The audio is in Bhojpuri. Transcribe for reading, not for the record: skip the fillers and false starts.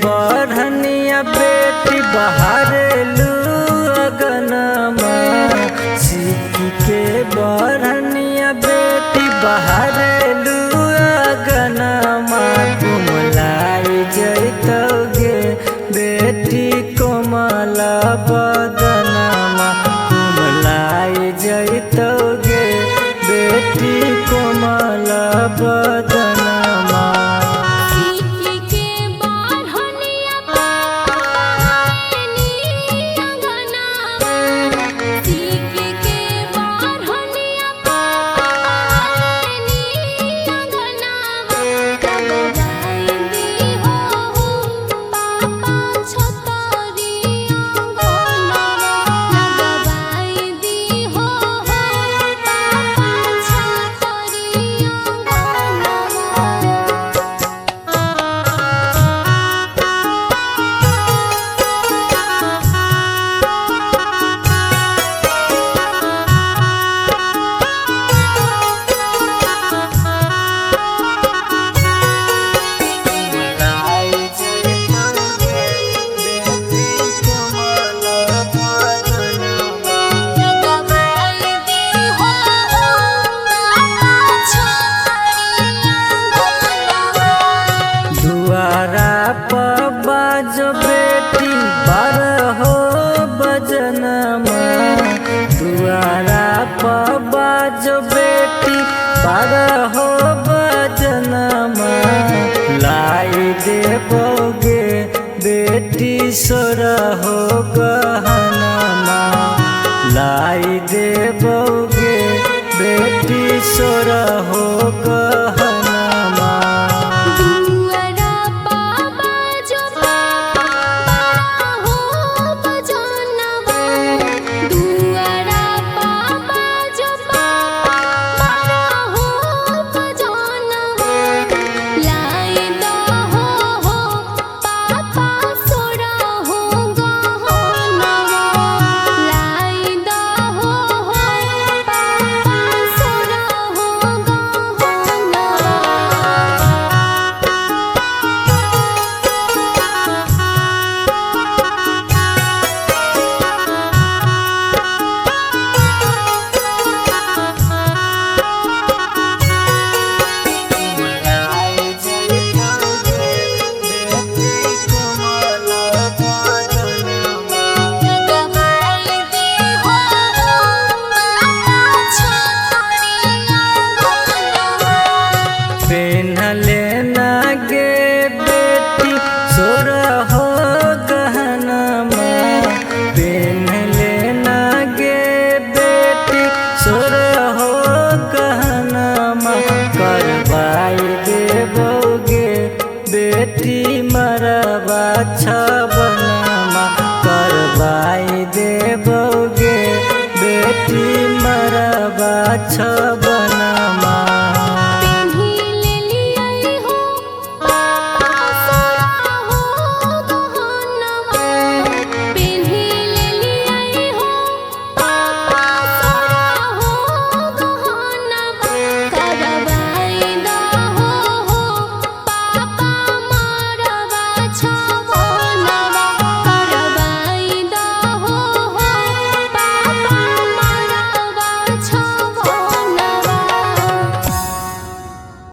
बढ़निया बेटी बहारेलू अगनमा। सिक्की के बढ़निया बेटी बहारेलू अगनमा। कुमलाई जैतोगे बेटी कोमल बदनमा। कुमलाई जैतोगे बेटी कोमल बदनमा। जो बेटी 12 हो बजनमा। दुआरा पर जो बेटी 12 हो बजनमा। लाई देबोगे बेटी 16 हो गहनमा। लाई देबोगे बेटी 16 हो गहनमा। लेना गे बेटी 16 हो गहनमा। पेन लेना गे बेटी 16 हो गहनमा। करवाई देबोगे बेटी मरवा छबनमा। करवाई देबोगे बेटी मरवा छबनमा।